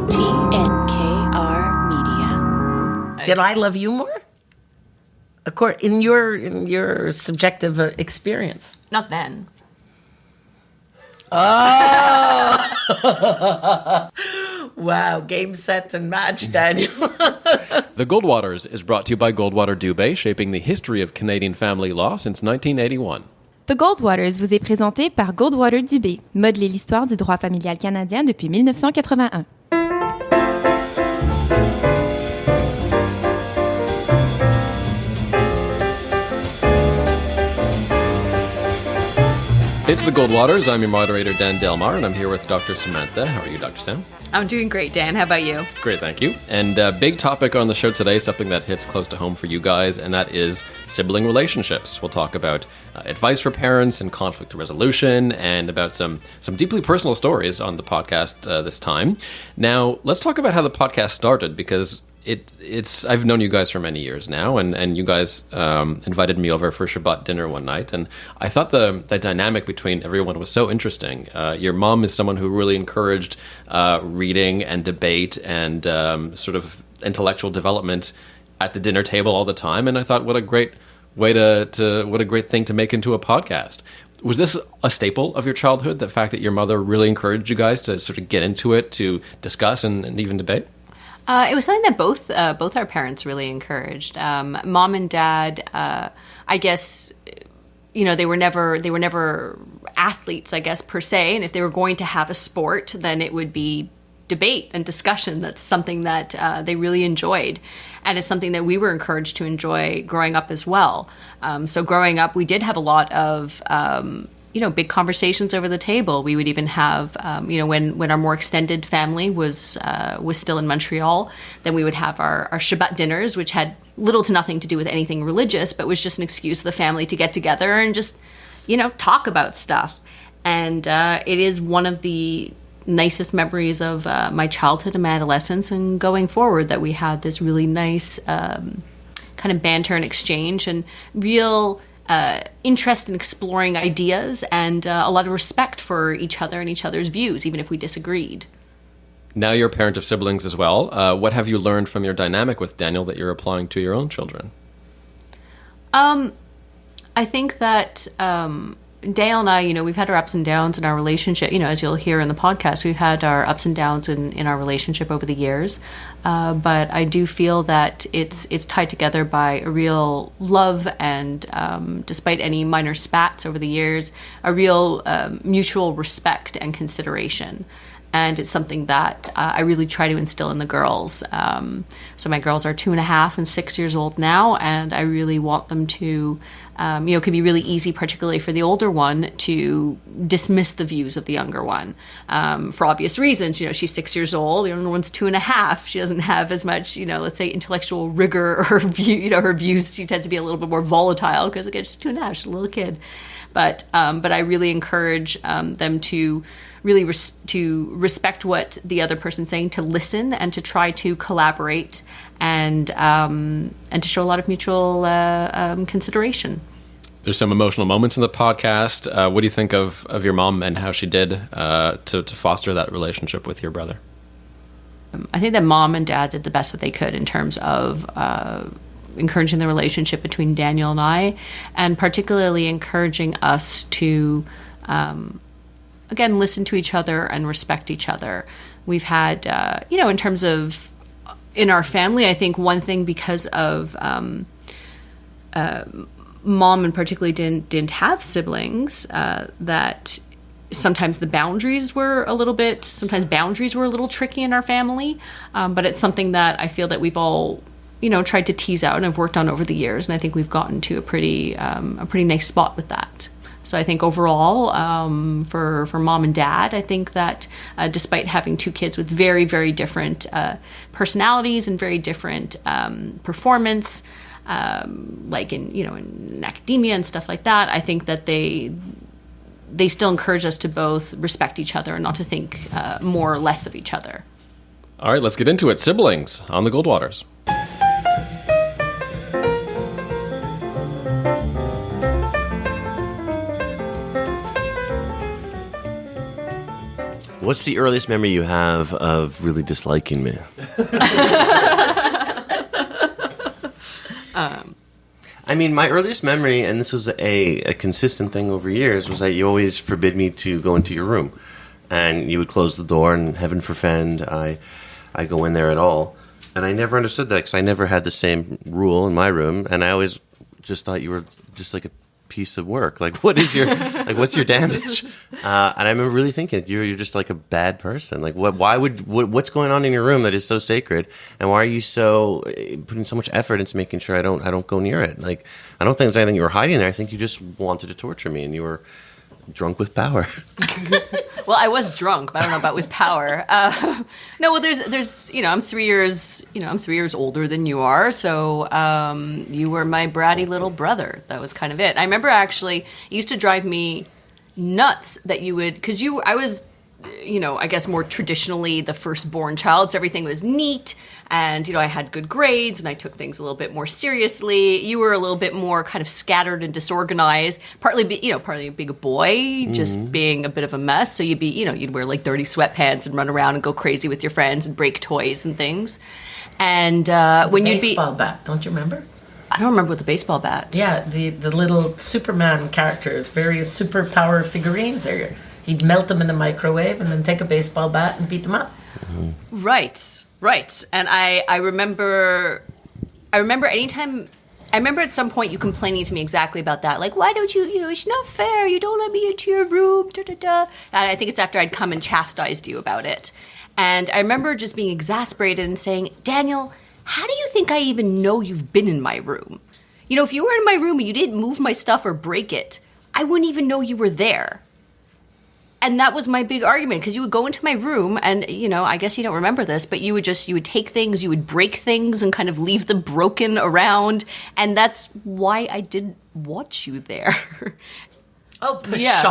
TNKR Media. Did I love you more? In your subjective experience. Not then. Oh! Wow, game, set, and match, Daniel. The Goldwaters is brought to you by Goldwater Dubé, shaping the history of Canadian family law since 1981. The Goldwaters vous est présenté par Goldwater Dubé, modeler l'histoire du droit familial canadien depuis 1981. It's the Goldwaters. I'm your moderator, Dan Delmar, and I'm here with Dr. Samantha. How are you, Dr. Sam? I'm doing great, Dan. How about you? Great, thank you. And big topic on the show today, something that hits close to home for you guys, and that is sibling relationships. We'll talk about advice for parents and conflict resolution, and about some deeply personal stories on the podcast this time. Now, let's talk about how the podcast started, because it's I've known you guys for many years now, and you guys invited me over for Shabbat dinner one night, and I thought the dynamic between everyone was so interesting. Your mom is someone who really encouraged reading and debate and sort of intellectual development at the dinner table all the time, and I thought, what a great way what a great thing to make into a podcast. Was this a staple of your childhood, the fact that your mother really encouraged you guys to sort of get into it, to discuss and even debate? It was something that both our parents really encouraged. Mom and Dad, I guess, they were never athletes, I guess, per se. And if they were going to have a sport, then it would be debate and discussion. That's something that they really enjoyed. And it's something that we were encouraged to enjoy growing up as well. So growing up, we did have a lot of big conversations over the table. We would even have, when our more extended family was still in Montreal, then we would have our Shabbat dinners, which had little to nothing to do with anything religious, but was just an excuse for the family to get together and just, talk about stuff. And it is one of the nicest memories of my childhood and my adolescence and going forward that we had this really nice kind of banter and exchange and real interest in exploring ideas and a lot of respect for each other and each other's views, even if we disagreed. Now you're a parent of siblings as well. What have you learned from your dynamic with Daniel that you're applying to your own children? I think that Dale and I, we've had our ups and downs in our relationship. As you'll hear in the podcast, we've had our ups and downs in our relationship over the years. But I do feel that it's tied together by a real love and, despite any minor spats over the years, a real mutual respect and consideration. And it's something that I really try to instill in the girls. So my girls are 2.5 and 6 years old now, and I really want them to, it could be really easy, particularly for the older one, to dismiss the views of the younger one for obvious reasons. She's 6 years old, the younger one's 2.5. She doesn't have as much, let's say, intellectual rigor or view. Her views, she tends to be a little bit more volatile because, again, she's 2.5, she's a little kid. But I really encourage them to really to respect what the other person's saying, to listen and to try to collaborate and to show a lot of mutual consideration. There's some emotional moments in the podcast. What do you think of your mom and how she did to foster that relationship with your brother? I think that Mom and Dad did the best that they could in terms of encouraging the relationship between Daniel and I, and particularly encouraging us to again, listen to each other and respect each other. We've had, in terms of in our family, I think one thing, because of Mom and particularly didn't have siblings, that sometimes boundaries were a little tricky in our family. But it's something that I feel that we've all, tried to tease out and have worked on over the years. And I think we've gotten to a pretty nice spot with that. So I think overall, for Mom and Dad, I think that despite having two kids with very, very different personalities and very different performance, like in academia and stuff like that, I think that they still encourage us to both respect each other and not to think more or less of each other. All right, let's get into it. Siblings on the Goldwaters. What's the earliest memory you have of really disliking me? I mean, my earliest memory, and this was a consistent thing over years, was that you always forbid me to go into your room. And you would close the door, and heaven forfend I go in there at all. And I never understood that, because I never had the same rule in my room, and I always just thought you were just like a piece of work. Like, what's your damage? And I remember really thinking, you're just like a bad person. Like, what's going on in your room that is so sacred, and why are you so putting so much effort into making sure I don't go near it? Like, I don't think there's anything you were hiding there. I think you just wanted to torture me, and you were drunk with power. Well, I was drunk, but I don't know about with power. No, well, there's, I'm 3 years, I'm 3 years older than you are. So you were my bratty little brother. That was kind of it. I remember actually, it used to drive me nuts that you would, because I was, I guess more traditionally the firstborn child. So everything was neat. And, I had good grades and I took things a little bit more seriously. You were a little bit more kind of scattered and disorganized, partly being a boy, just being a bit of a mess. So you'd be, you'd wear like dirty sweatpants and run around and go crazy with your friends and break toys and things. And when you'd be... Baseball bat, don't you remember? I don't remember what the baseball bat. Yeah, the little Superman characters, various superpower figurines there. He'd melt them in the microwave and then take a baseball bat and beat them up. Right. And I remember anytime, I remember at some point you complaining to me exactly about that. Like, why don't you, it's not fair. You don't let me into your room, And I think it's after I'd come and chastised you about it. And I remember just being exasperated and saying, Daniel, how do you think I even know you've been in my room? If you were in my room and you didn't move my stuff or break it, I wouldn't even know you were there. And that was my big argument, because you would go into my room and, I guess you don't remember this, but you would take things, you would break things and kind of leave them broken around. And that's why I didn't want you there. Oh, pshaw. Yeah.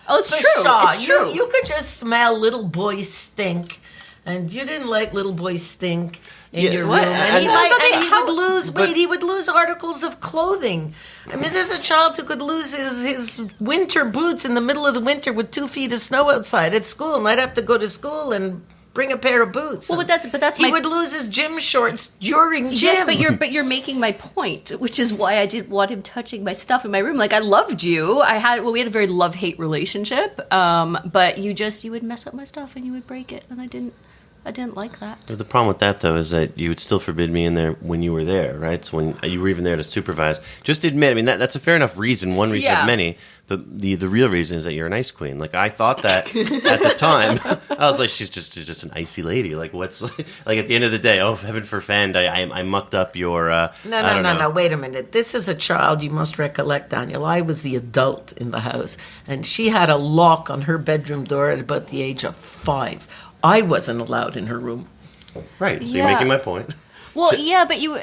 Oh, it's true. It's true. You could just smell little boy stink, and you didn't like little boy stink in your room. And he would lose articles of clothing. I mean, there's a child who could lose his winter boots in the middle of the winter with 2 feet of snow outside at school, and I'd have to go to school and bring a pair of boots. Well, but he would lose his gym shorts during gym. Yes, but you're making my point, which is why I didn't want him touching my stuff in my room. Like, I loved you. We had a very love-hate relationship. But you would mess up my stuff and you would break it, and I didn't like that. The problem with that, though, is that you would still forbid me in there when you were there, right? So when you were even there to supervise. Just admit, I mean, that's a fair enough reason, one reason of many, but the real reason is that you're an ice queen. Like, I thought that at the time. I was like, she's just an icy lady. Like, what's, like at the end of the day, oh, heaven forfend, I mucked up your... No, wait a minute. This is a child, you must recollect, Daniel. I was the adult in the house, and she had a lock on her bedroom door at about the age of 5. I wasn't allowed in her room. Right, so you're making my point. Well, but you...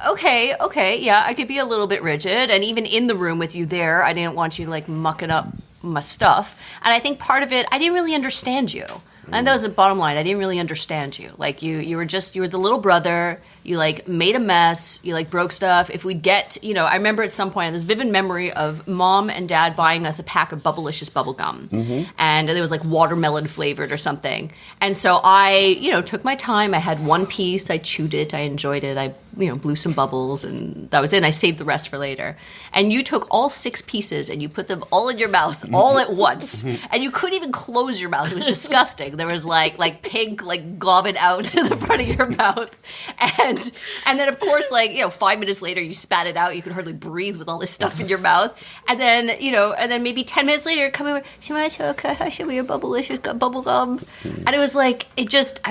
Okay, yeah, I could be a little bit rigid, and even in the room with you there, I didn't want you, like, mucking up my stuff. And I think part of it, I didn't really understand you. And that was the bottom line. I didn't really understand you. Like, you were the little brother. You, like, made a mess. You, like, broke stuff. If we'd get, I remember at some point, I had this vivid memory of Mom and Dad buying us a pack of Bubblicious bubble gum. Mm-hmm. And it was, like, watermelon flavored or something. And so I, took my time. I had one piece. I chewed it. I enjoyed it. I, blew some bubbles. And that was it. And I saved the rest for later. And you took all 6 pieces and you put them all in your mouth all at once. And you couldn't even close your mouth. It was disgusting. There was like pink, like gobbing out in the front of your mouth. And then of course, 5 minutes later, you spat it out. You could hardly breathe with all this stuff in your mouth. And then maybe 10 minutes later, you're coming over, show me your Bubblicious bubble gum. And it was I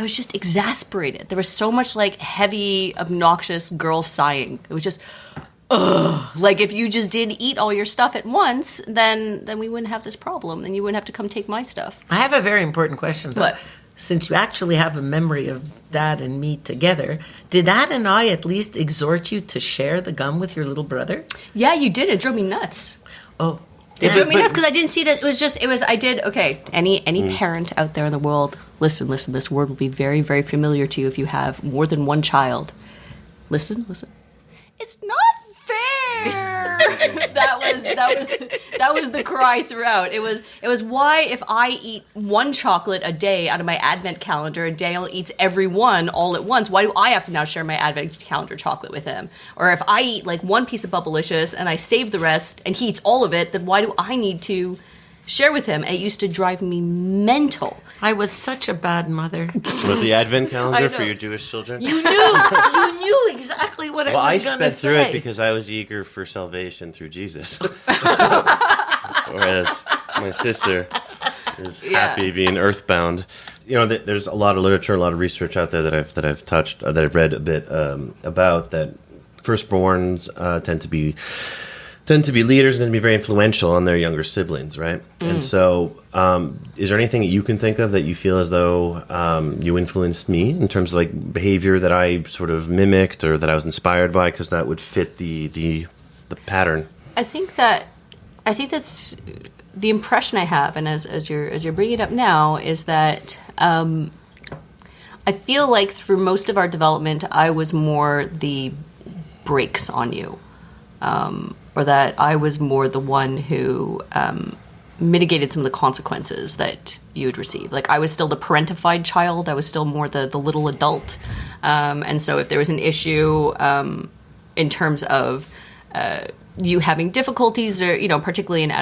was just exasperated. There was so much heavy, obnoxious girl sighing. It was just, ugh. Like, if you just did eat all your stuff at once, then we wouldn't have this problem. Then you wouldn't have to come take my stuff. I have a very important question, though. What? Since you actually have a memory of Dad and me together, did Dad and I at least exhort you to share the gum with your little brother? Yeah, you did. It drove me nuts. Oh. It drove me nuts because I didn't see it. Any parent out there in the world, listen, this word will be very, very familiar to you if you have more than one child. Listen. It's not fair. that was the cry throughout. It was why, if I eat one chocolate a day out of my advent calendar and Daniel eats every one all at once, why do I have to now share my advent calendar chocolate with him? Or if I eat like one piece of Bubblicious and I save the rest and he eats all of it, then why do I need to share with him? And it used to drive me mental. I was such a bad mother. Was the advent calendar for your Jewish children? You knew exactly what I was going to say. I sped through it because I was eager for salvation through Jesus. Whereas my sister is happy being earthbound. You know, there's a lot of literature, a lot of research out there that I've read a bit about that. Firstborns tend to be leaders and tend to be very influential on their younger siblings, right? And so, is there anything that you can think of that you feel as though you influenced me in terms of like behavior that I sort of mimicked or that I was inspired by, because that would fit the pattern? I think that's the impression I have, and as you're bringing it up now, is that I feel like through most of our development, I was more the brakes on you. Or that I was more the one who mitigated some of the consequences that you would receive. Like, I was still the parentified child. I was still more the little adult. And so if there was an issue in terms of you having difficulties, or, you know, particularly in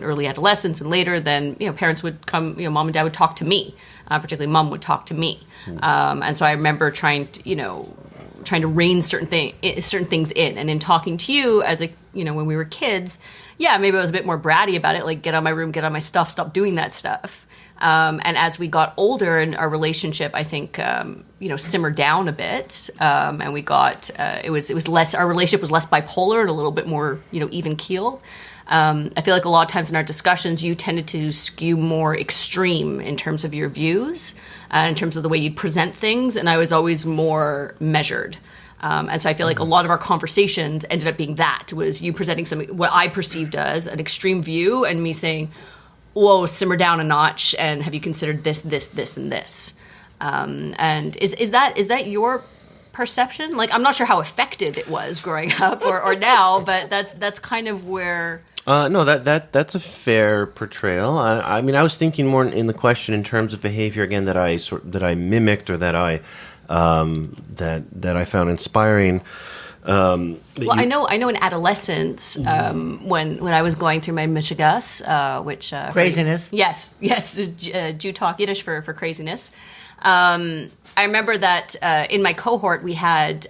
early adolescence and later, then, you know, parents would come, you know, mom and dad would talk to me. Particularly mom would talk to me. And so I remember trying to rein certain things in. And in talking to you as when we were kids, maybe I was a bit more bratty about it, like, get out of my room, get out of my stuff, stop doing that stuff. And as we got older and our relationship, I think, simmered down a bit. And we got, it was less, our relationship was less bipolar and a little bit more, even keel. I feel like a lot of times in our discussions, you tended to skew more extreme in terms of your views, in terms of the way you'd present things, and I was always more measured. And so I feel like a lot of our conversations ended up being that, was you presenting something, what I perceived as an extreme view, and me saying, whoa, simmer down a notch, and have you considered this, and this? And is that your perception? Like, I'm not sure how effective it was growing up or now, but that's kind of where... No, that's a fair portrayal. I mean, I was thinking more in the question in terms of behavior again that I mimicked, or that I found inspiring. I know in adolescence, when I was going through my Michigas, which craziness. Yes, Jew talk Yiddish for craziness. I remember that in my cohort we had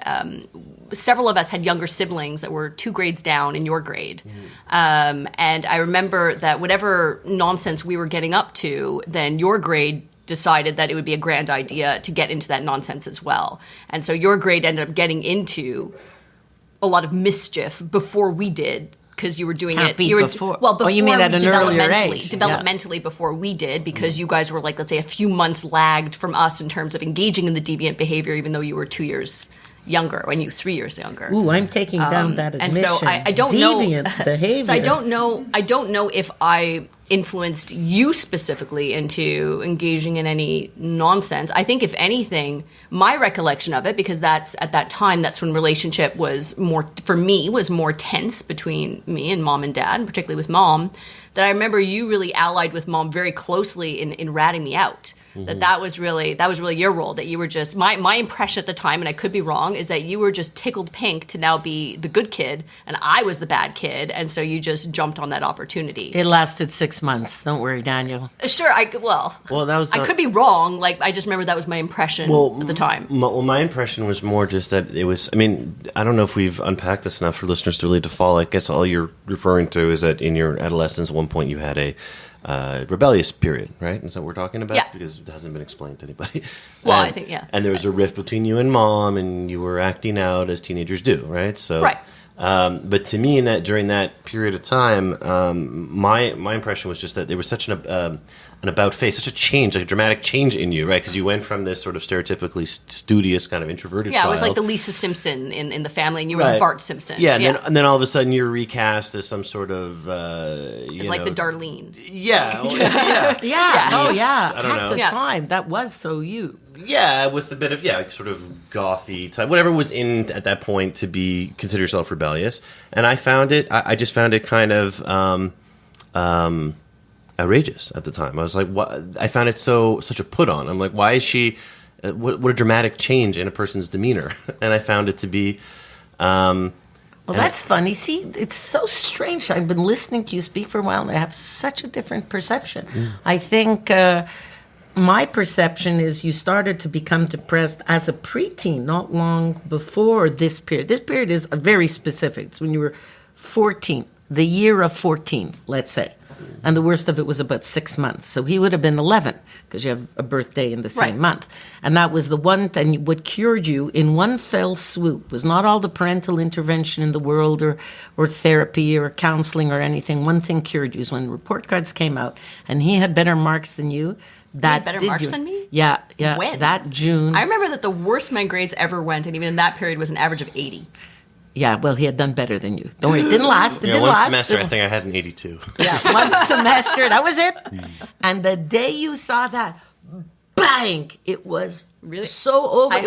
several of us had younger siblings that were 2 grades down in your grade. And I remember that whatever nonsense we were getting up to, then your grade decided that it would be a grand idea to get into that nonsense as well. And so your grade ended up getting into a lot of mischief before we did, because you were doing it. Before. Well, before you mean at an earlier age? Developmentally, before we did, because you guys were like, let's say, a few months lagged from us in terms of engaging in the deviant behavior, even though you were 2 years younger, when you 3 years younger. Ooh, I'm taking down that admission. And so I don't know deviant behavior. So I don't know if I influenced you specifically into engaging in any nonsense. I think if anything, my recollection of it, because that's at that time, that's when relationship was more, for me, was more tense between me and mom and dad, and particularly with mom, that I remember you really allied with mom very closely in ratting me out. That was really your role, that you were just, my impression at the time, and I could be wrong, is that you were just tickled pink to now be the good kid and I was the bad kid, and so you just jumped on that opportunity. It lasted 6 months. Don't worry, Daniel. Sure, I could be wrong. Like, I just remember that was my impression at the time. My impression was more just that it was, I mean, I don't know if we've unpacked this enough for listeners to really to follow. I guess all you're referring to is that in your adolescence at one point you had a rebellious period, right? Is that what we're talking about? Yeah. Because it hasn't been explained to anybody. Well, I think, yeah. And there was a rift between you and mom, and you were acting out as teenagers do, right? So, right. But to me, during that period of time, my impression was just that there was such an about face, such a change, like a dramatic change in you, right? Because you went from this sort of stereotypically studious kind of introverted child. Yeah, it was like the Lisa Simpson in the family, and you were the Bart Simpson. Yeah, and then all of a sudden you're recast as some sort of it's like the Darlene. Yeah, Yeah. Oh, yeah. I don't know. At the time, that was so you. Yeah, with a bit of sort of gothy type, whatever was in at that point to be consider yourself rebellious. And I found it. I just found it kind of outrageous at the time. I was like, what? I found it such a put on. I'm like, why is she? What a dramatic change in a person's demeanor. And I found it to be. Well, that's funny. See, it's so strange. I've been listening to you speak for a while, and I have such a different perception. I think my perception is you started to become depressed as a preteen, not long before this period. This period is very specific. It's when you were 14, the year of 14, let's say. And the worst of it was about 6 months. So he would have been 11 because you have a birthday in the same month. And that was the one thing. What cured you in one fell swoop was not all the parental intervention in the world or therapy or counseling or anything. One thing cured you is when report cards came out and he had better marks than you. That better marks than me? Yeah. When? That June. I remember that the worst my grades ever went, and even in that period, was an average of 80. Yeah, well, he had done better than you. Don't worry, it didn't last. It didn't one last. semester, I think I had an 82. Yeah, one semester, that was it. And the day you saw that, bang, it was really so over. I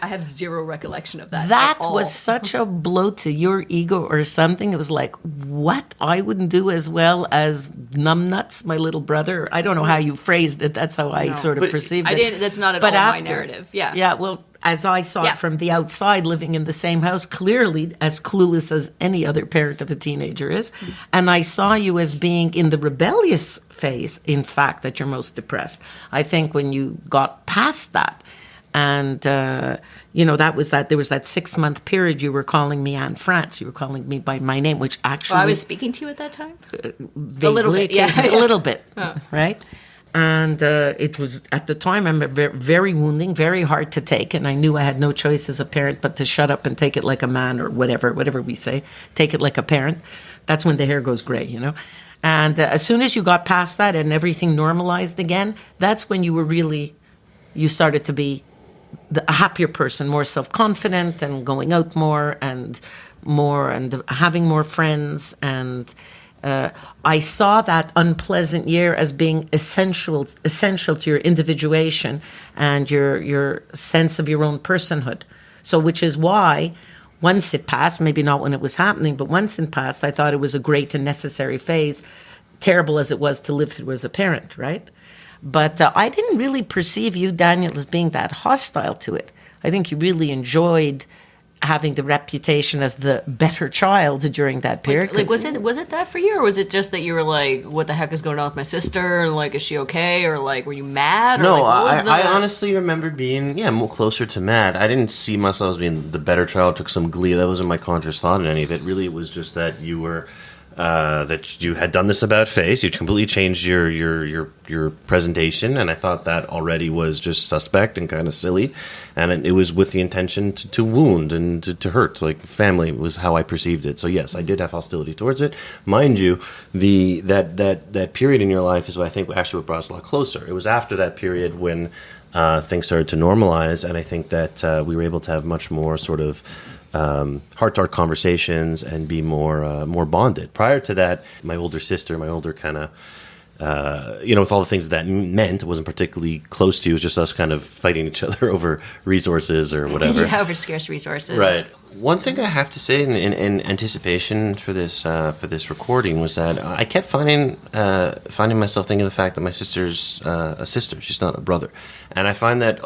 have zero recollection of that. That was such a blow to your ego or something. It was like, what? I wouldn't do as well as numbnuts, my little brother. I don't know how you phrased it. That's how I sort of perceived it. That's not at all my narrative. Yeah. Yeah, well, as I saw it from the outside, living in the same house, clearly as clueless as any other parent of a teenager is. And I saw you as being in the rebellious phase, in fact, that you're most depressed. I think when you got past that, and, there was that 6 month period you were calling me Anne France. You were calling me by my name, which actually... I was speaking to you at that time? Vaguely, a little bit, yeah. A little bit, right? And it was, at the time, I remember, very wounding, very hard to take. And I knew I had no choice as a parent but to shut up and take it like a man or whatever we say. Take it like a parent. That's when the hair goes gray, And as soon as you got past that and everything normalized again, that's when you started to be a happier person, more self-confident and going out more and having more friends. And I saw that unpleasant year as being essential to your individuation and your sense of your own personhood. So, which is why once it passed, maybe not when it was happening, but once it passed, I thought it was a great and necessary phase, terrible as it was to live through as a parent, right? But I didn't really perceive you, Daniel, as being that hostile to it. I think you really enjoyed having the reputation as the better child during that period. Like was it that for you, or was it just that you were like, what the heck is going on with my sister? Like, is she okay? Or like, were you mad? Or No, like, I honestly remember being, more closer to mad. I didn't see myself as being the better child, took some glee. That wasn't my conscious thought in any of it. Really, it was just that you were... that you had done this about face. You completely changed your presentation, and I thought that already was just suspect and kind of silly. And it was with the intention to wound and to hurt. Like, family was how I perceived it. So yes, I did have hostility towards it. Mind you, that period in your life is what I think actually what brought us a lot closer. It was after that period when things started to normalize, and I think that we were able to have much more sort of heart-to-heart conversations and be more bonded. Prior to that, my older sister, my older kind of, with all the things that meant, it wasn't particularly close to you. It was just us kind of fighting each other over resources or whatever. Yeah, over scarce resources. Right. One thing I have to say in anticipation for this recording was that I kept finding myself thinking of the fact that my sister's a sister. She's not a brother. And I find that,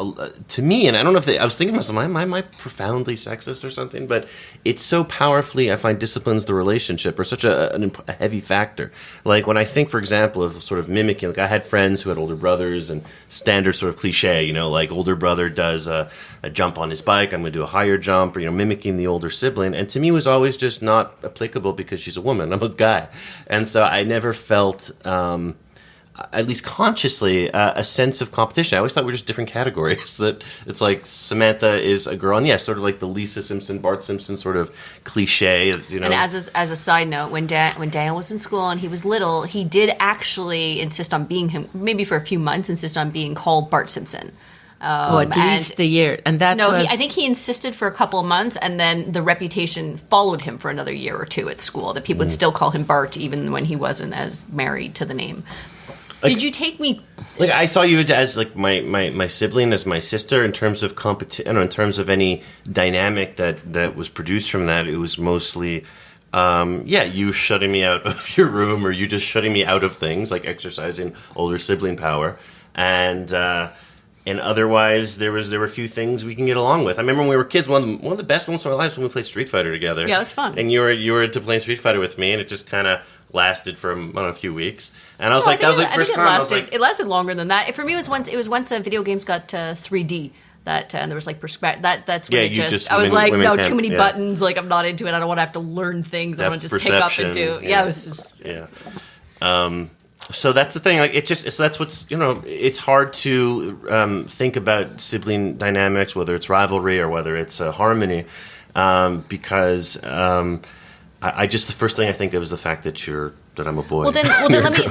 to me, and I don't know if I was thinking to myself, am I profoundly sexist or something? But it's so powerfully, I find, disciplines the relationship, or such a heavy factor. Like, when I think, for example, of sort of mimicking, like, I had friends who had older brothers, and standard sort of cliche, like, older brother does a jump on his bike, I'm going to do a higher jump, or, mimicking the older sibling. And to me, it was always just not applicable because she's a woman. I'm a guy. And so I never felt... at least consciously, a sense of competition. I always thought we were just different categories. That it's like Samantha is a girl, and sort of like the Lisa Simpson, Bart Simpson sort of cliche. You know. And as a side note, when Daniel was in school and he was little, he did actually insist on being him. Maybe for a few months, insist on being called Bart Simpson. At least a year, and that I think he insisted for a couple of months, and then the reputation followed him for another year or two at school. That people would still call him Bart, even when he wasn't as married to the name. Did you take me? Like I saw you as like my sibling, as my sister, in terms of in terms of any dynamic that was produced from that. It was mostly, you shutting me out of your room, or you just shutting me out of things, like exercising older sibling power, and otherwise, there were a few things we can get along with. I remember when we were kids, one of the best moments of our lives when we played Street Fighter together. Yeah, it was fun. And you were into playing Street Fighter with me, and it just kind of lasted for a few weeks. And I was it lasted longer than that. For me, it was once video games got 3D. And there was like that's when I was like, no, too many buttons. Like I'm not into it. I don't want to have to learn things. I want to just pick up and do. Yeah, it was just. Yeah. So that's the thing. Like that's what's it's hard to think about sibling dynamics, whether it's rivalry or whether it's harmony, because I just the first thing I think of is the fact that I'm a boy. Well, then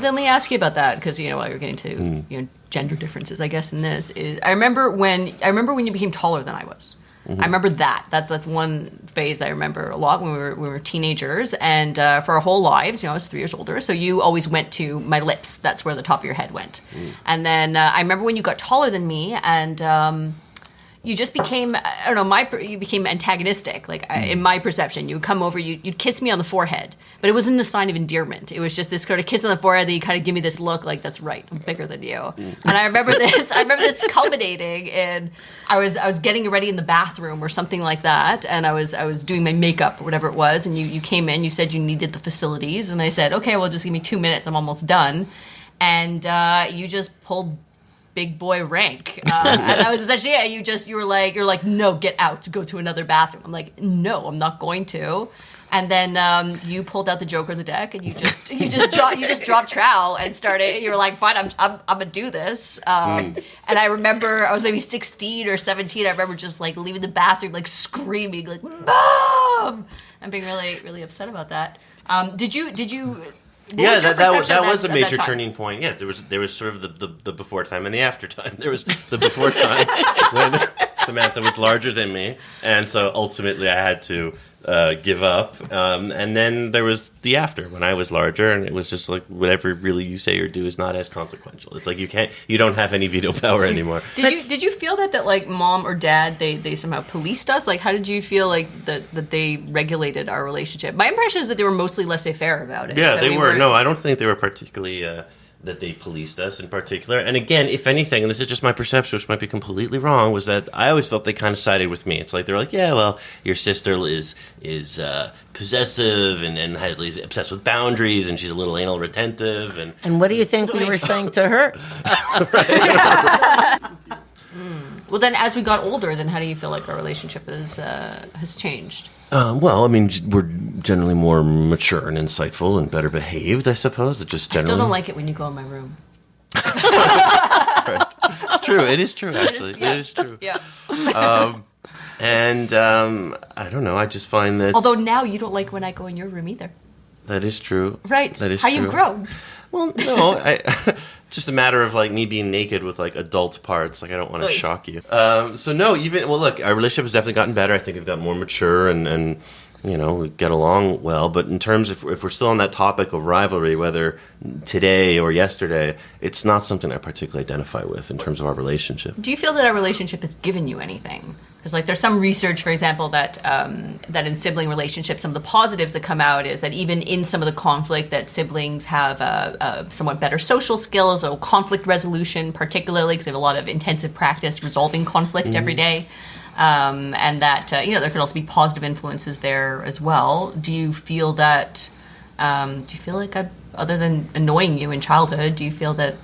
let me ask you about that, because while you're getting to gender differences, I guess in this is I remember when you became taller than I was. Mm-hmm. I remember that. That's one phase that I remember a lot when we were teenagers, and for our whole lives, I was 3 years older, so you always went to my lips. That's where the top of your head went. Mm. And then I remember when you got taller than me, and you just became, I don't know, you became antagonistic. Like, in my perception, you would come over, you'd kiss me on the forehead, but it wasn't a sign of endearment. It was just this sort of kiss on the forehead that you kind of give me this look like, that's right, I'm bigger than you. And I remember this culminating in, I was getting ready in the bathroom or something like that, and I was doing my makeup or whatever it was, and you came in, you said you needed the facilities, and I said, okay, well, just give me 2 minutes, I'm almost done. And you just pulled big boy rank, and that was essentially it. You're like, no, get out, go to another bathroom. I'm like, no, I'm not going to. And then you pulled out the Joker of the deck, and you just dropped trowel and started. You were like, fine, I'm gonna do this. And I remember I was maybe 16 or 17. I remember just like leaving the bathroom, like screaming, like Mom, and being really really upset about that. Did you? That was a major turning point. Yeah, there was sort of the before time and the after time. There was the before time when Samantha was larger than me, and so ultimately I had to give up. And then there was the after when I was larger, and it was just like whatever really you say or do is not as consequential. It's like you don't have any veto power anymore. Did you feel that like mom or dad they somehow policed us? Like how did you feel like that they regulated our relationship? My impression is that they were mostly laissez-faire about it. Yeah, they were. No, I don't think they were particularly that they policed us in particular. And again, if anything, and this is just my perception, which might be completely wrong, was that I always felt they kind of sided with me. It's like they're like, yeah, well, your sister is possessive and is obsessed with boundaries, and she's a little anal retentive. And what do you think we were saying to her? Well, then, as we got older, then how do you feel like our relationship has changed? Well, I mean, we're generally more mature and insightful and better behaved, I suppose. I still don't like it when you go in my room. Right. It's true. It is true, actually. It is true. Yeah. And I don't know. I just find that... Although now you don't like when I go in your room either. That is true. Right. That is How true. You've grown. Well, no, just a matter of like me being naked with like adult parts. Like I don't want to shock you. So no, look, our relationship has definitely gotten better. I think we've got more mature and we get along well. But in terms of if we're still on that topic of rivalry, whether today or yesterday, it's not something I particularly identify with in terms of our relationship. Do you feel that our relationship has given you anything? Because like there's some research, for example, that in sibling relationships, some of the positives that come out is that even in some of the conflict, that siblings have somewhat better social skills or conflict resolution, particularly because they have a lot of intensive practice resolving conflict every day, and that there could also be positive influences there as well. Do you feel that? Do you feel like other than annoying you in childhood, do you feel that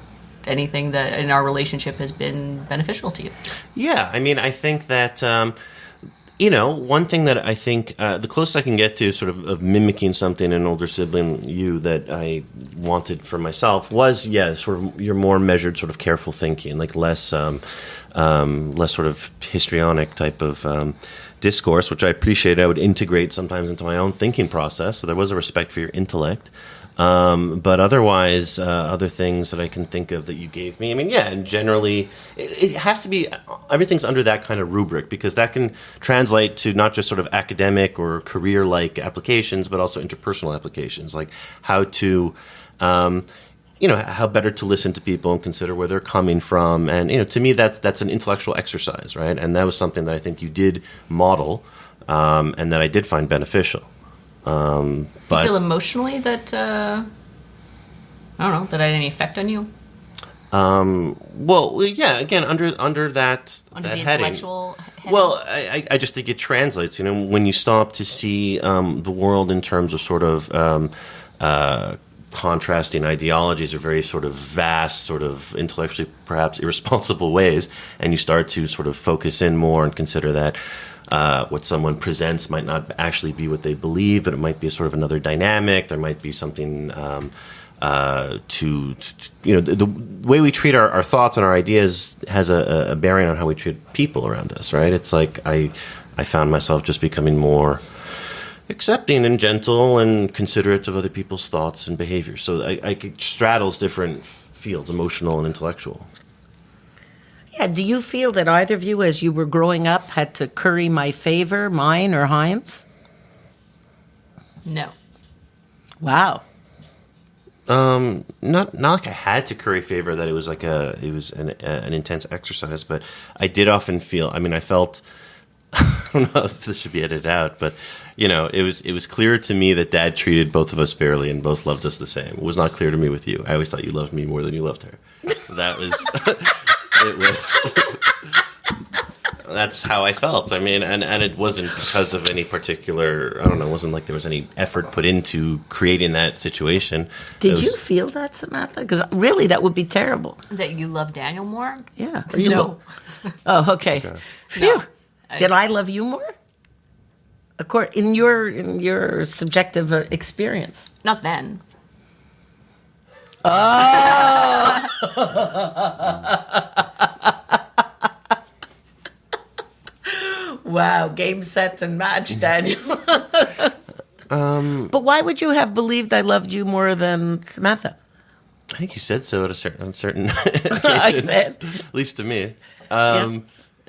anything that in our relationship has been beneficial to you? Yeah, I mean, I think that one thing that I think the closest I can get to sort of mimicking something in an older sibling, that I wanted for myself was, sort of your more measured, sort of careful thinking, like less sort of histrionic type of discourse, which I appreciate. I would integrate sometimes into my own thinking process. So there was a respect for your intellect. But otherwise, other things that I can think of that you gave me, and generally, it has to be, everything's under that kind of rubric, because that can translate to not just sort of academic or career-like applications, but also interpersonal applications, like how to, how better to listen to people and consider where they're coming from. And, to me, that's an intellectual exercise, right? And that was something that I think you did model, and that I did find beneficial. But you feel emotionally that I don't know, that had any effect on you? Well, yeah. Again, under that Under that the heading. intellectual heading? Well, I just think it translates. When you stop to see the world in terms of sort of contrasting ideologies or very sort of vast, sort of intellectually perhaps irresponsible ways, and you start to sort of focus in more and consider that. What someone presents might not actually be what they believe, but it might be sort of another dynamic. There might be something the way we treat our thoughts and our ideas has a bearing on how we treat people around us, right? It's like I found myself just becoming more accepting and gentle and considerate of other people's thoughts and behaviors. So it straddles different fields, emotional and intellectual. Yeah, do you feel that either of you, as you were growing up, had to curry my favor, mine or Chaim's? No. Wow. Not like I had to curry favor, that it was like an intense exercise, but I did often feel, I felt, I don't know if this should be edited out, but it was clear to me that Dad treated both of us fairly and both loved us the same. It was not clear to me with you. I always thought you loved me more than you loved her. That was that's how I felt. And it wasn't because of any particular, I don't know, it wasn't like there was any effort put into creating that situation. Did you feel that, Samantha? Because really, that would be terrible. That you love Daniel more? Yeah. No. Oh, okay. Phew. No. Did I love you more? In your subjective experience. Not then. Oh. Wow, game, set, and match, Daniel. But why would you have believed I loved you more than Samantha? I think you said so at a certain occasion. I said. At least to me. Yeah.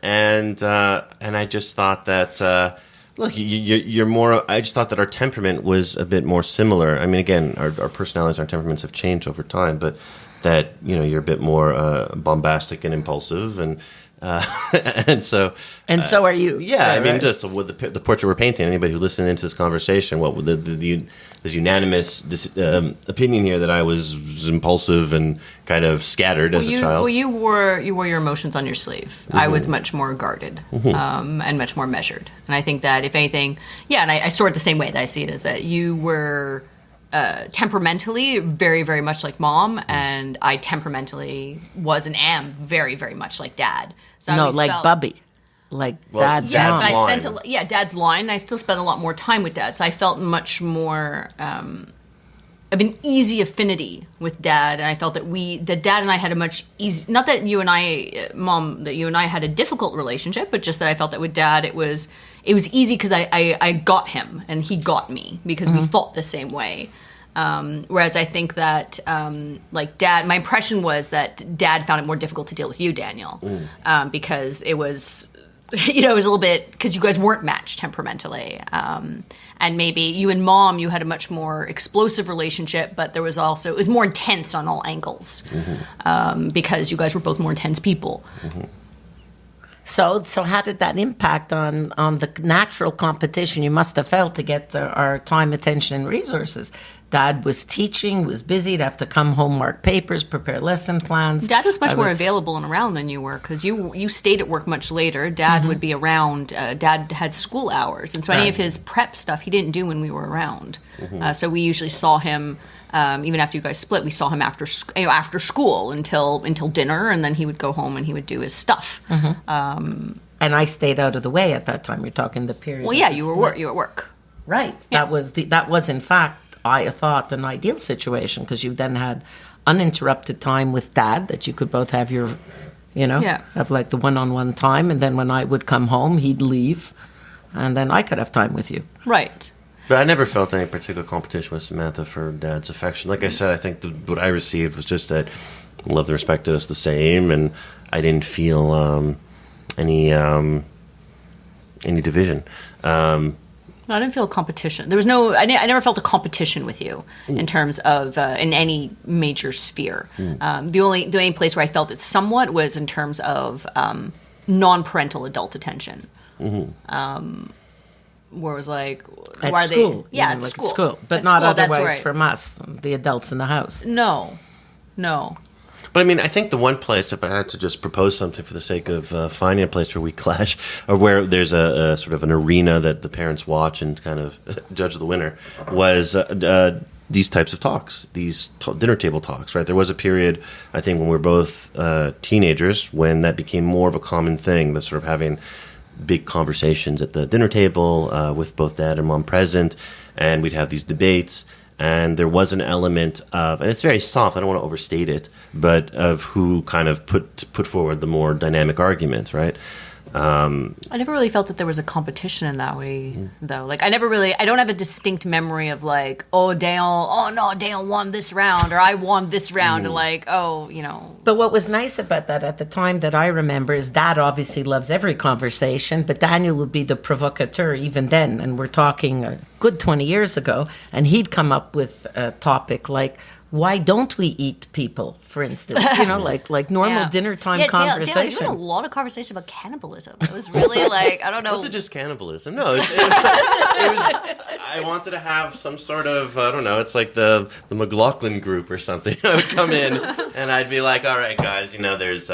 And I just thought that... Look, you're more. I just thought that our temperament was a bit more similar. Again, our personalities, our temperaments have changed over time, but that you're a bit more bombastic and impulsive, and so are you. Yeah, right. Just with the portrait we're painting. Anybody who listened into this conversation, what would there's unanimous opinion here that I was impulsive and kind of scattered as a child. Well, you wore your emotions on your sleeve. Mm-hmm. I was much more guarded and much more measured. And I think that if anything, and I saw it the same way that I see it, is that you were temperamentally very, very much like Mom, and I temperamentally was and am very, very much like Dad. So no, like Bubby. Like Dad's yes, mom. But I spent Dad's line. I still spent a lot more time with Dad, so I felt much more of an easy affinity with Dad, and I felt that Dad and I had a much easy. Not that you and I, Mom, that you and I had a difficult relationship, but just that I felt that with Dad it was easy because I got him and he got me because we thought the same way. Whereas I think that, like Dad, my impression was that Dad found it more difficult to deal with you, Daniel, because it was. It was a little bit, because you guys weren't matched temperamentally. And maybe you and Mom, you had a much more explosive relationship, but it was more intense on all angles, because you guys were both more intense people. Mm-hmm. So how did that impact on the natural competition you must have felt to get our time, attention, and resources? Dad was teaching, was busy, to have to come home, mark papers, prepare lesson plans. Dad was much more available and around than you were, because you stayed at work much later. Dad would be around. Dad had school hours, and so any of his prep stuff he didn't do when we were around. So we usually saw him, even after you guys split, we saw him after school until dinner, and then he would go home and he would do his stuff. and I stayed out of the way at that time. You're talking the period. Well, yeah, you were at work. Right. Yeah. That was in fact, I thought, an ideal situation, because you then had uninterrupted time with Dad, that you could both have your, have like the one-on-one time, and then when I would come home, he'd leave, and then I could have time with you. Right. But I never felt any particular competition with Samantha for Dad's affection. Like I said, I think what I received was just that loved and respected us the same, and I didn't feel any division. I didn't feel competition. There was no. I never felt a competition with you in terms of in any major sphere. The only place where I felt it somewhat was in terms of non-parental adult attention. Where it was like, at why school, are they? Yeah, at school. but at not school, that's otherwise right. from us, the adults in the house. No. But I mean, I think the one place, if I had to just propose something for the sake of finding a place where we clash, or where there's a sort of an arena that the parents watch and kind of judge the winner, was these types of talks, these dinner table talks, right? There was a period, I think, when we were both teenagers, when that became more of a common thing, the sort of having big conversations at the dinner table with both Dad and Mom present, and we'd have these debates. And there was an element of, and it's very soft, I don't want to overstate it, but of who kind of put forward the more dynamic arguments, right? I never really felt that there was a competition in that way, though. Like, I don't have a distinct memory of like, Daniel won this round, or I won this round, and like, But what was nice about that at the time that I remember is Dad obviously loves every conversation, but Daniel would be the provocateur even then, and we're talking a good 20 years ago, and he'd come up with a topic like, why don't we eat people, for instance? Like normal dinner time conversation. Dale, you had a lot of conversation about cannibalism. It was really like, I don't know. Was it just cannibalism? No, it was, I wanted to have some sort of, I don't know, it's like the McLaughlin group or something. I would come in and I'd be like, all right, guys, there's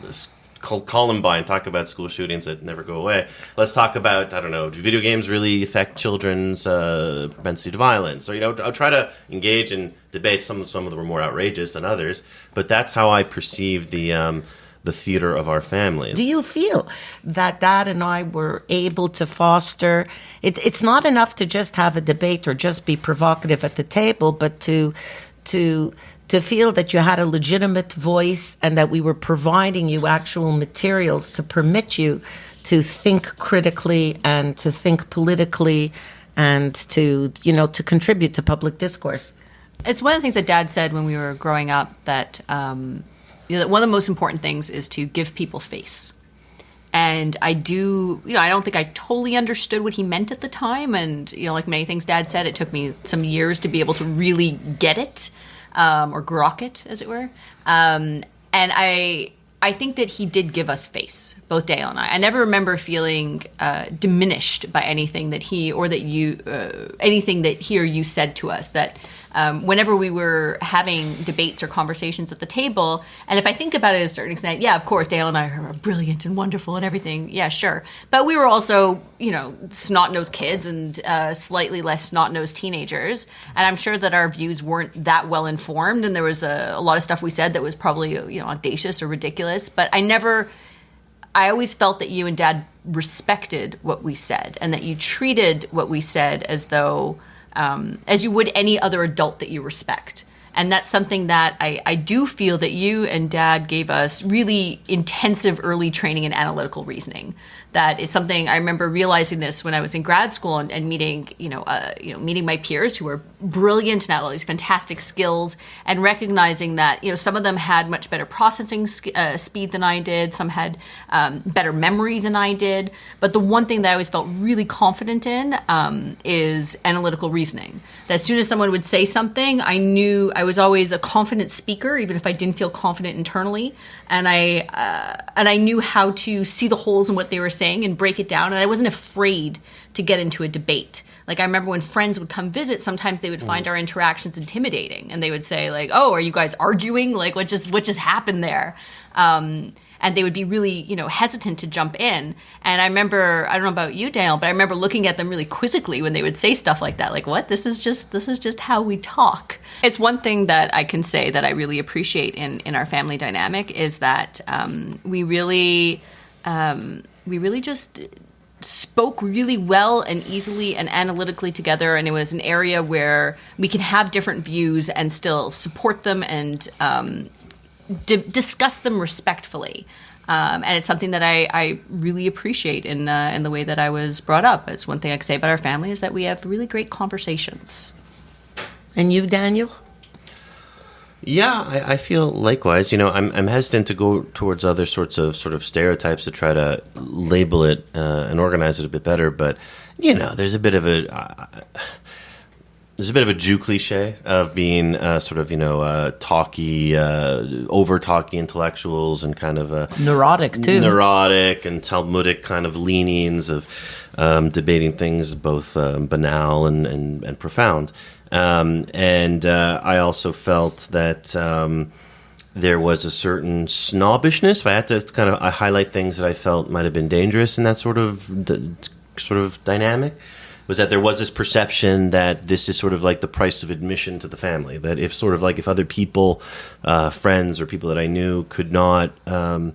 this Columbine, talk about school shootings that never go away. Let's talk about, I don't know, do video games really affect children's propensity to violence? Or, I'll try to engage in debates. Some of them were more outrageous than others, but that's how I perceived the theater of our family. Do you feel that Dad and I were able to foster, it's not enough to just have a debate or just be provocative at the table, but to feel that you had a legitimate voice and that we were providing you actual materials to permit you to think critically and to think politically and to contribute to public discourse? It's one of the things that Dad said when we were growing up, that that one of the most important things is to give people face. And I don't think I totally understood what he meant at the time. And, like many things Dad said, it took me some years to be able to really get it. Or grok it, as it were. And I think that he did give us face, both Dale and I. I never remember feeling diminished by anything that he or that you, anything that he or you said to us. That whenever we were having debates or conversations at the table, and if I think about it to a certain extent, yeah, of course, Dale and I are brilliant and wonderful and everything. Yeah, sure. But we were also, snot-nosed kids and slightly less snot-nosed teenagers. And I'm sure that our views weren't that well informed. And there was a lot of stuff we said that was probably, audacious or ridiculous. But I always felt that you and Dad respected what we said, and that you treated what we said as though, as you would any other adult that you respect. And that's something that I do feel that you and Dad gave us really intensive early training in analytical reasoning. That is something I remember realizing this when I was in grad school and meeting, meeting my peers who were brilliant and had all these fantastic skills, and recognizing that, some of them had much better processing speed than I did. Some had better memory than I did. But the one thing that I always felt really confident in is analytical reasoning. That as soon as someone would say something, I knew I was always a confident speaker, even if I didn't feel confident internally. And I knew how to see the holes in what they were saying and break it down. And I wasn't afraid to get into a debate. Like, I remember when friends would come visit, sometimes they would find our interactions intimidating, and they would say, like, "Oh, are you guys arguing? Like, what just happened there?" And they would be really, hesitant to jump in. And I remember, I don't know about you, Dale, but I remember looking at them really quizzically when they would say stuff like that. Like, what? This is just how we talk. It's one thing that I can say that I really appreciate in our family dynamic is that we really we really just spoke really well and easily and analytically together, and it was an area where we can have different views and still support them and discuss them respectfully. And it's something that I really appreciate in the way that I was brought up. It's one thing I can say about our family is that we have really great conversations. And you, Daniel? Yeah, I feel likewise. I'm hesitant to go towards other sorts of sort of stereotypes to try to label it and organize it a bit better. But there's a bit of a Jew cliche of being talky, over talky intellectuals and kind of neurotic too, neurotic and Talmudic kind of leanings of debating things both banal and profound. And I also felt that there was a certain snobbishness. If I had to kind of highlight things that I felt might have been dangerous in that sort of dynamic, was that there was this perception that this is sort of like the price of admission to the family. That if other people, friends or people that I knew could not, were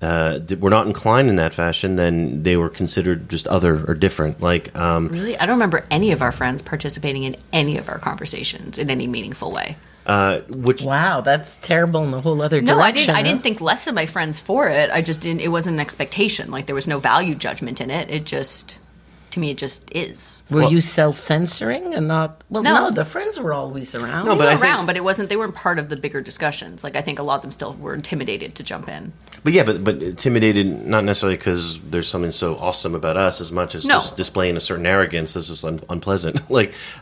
not inclined in that fashion, then they were considered just other or different. Really? I don't remember any of our friends participating in any of our conversations in any meaningful way. Wow, that's terrible in the whole other direction. No, I didn't think less of my friends for it. I just didn't. It wasn't an expectation. There was no value judgment in it. It just, to me, it just is. Were you self-censoring and not? Well, no, the friends were always around. No, but but it wasn't. They weren't part of the bigger discussions. I think a lot of them still were intimidated to jump in. But yeah, but intimidated not necessarily because there's something so awesome about us, as much as just displaying a certain arrogance. This is unpleasant.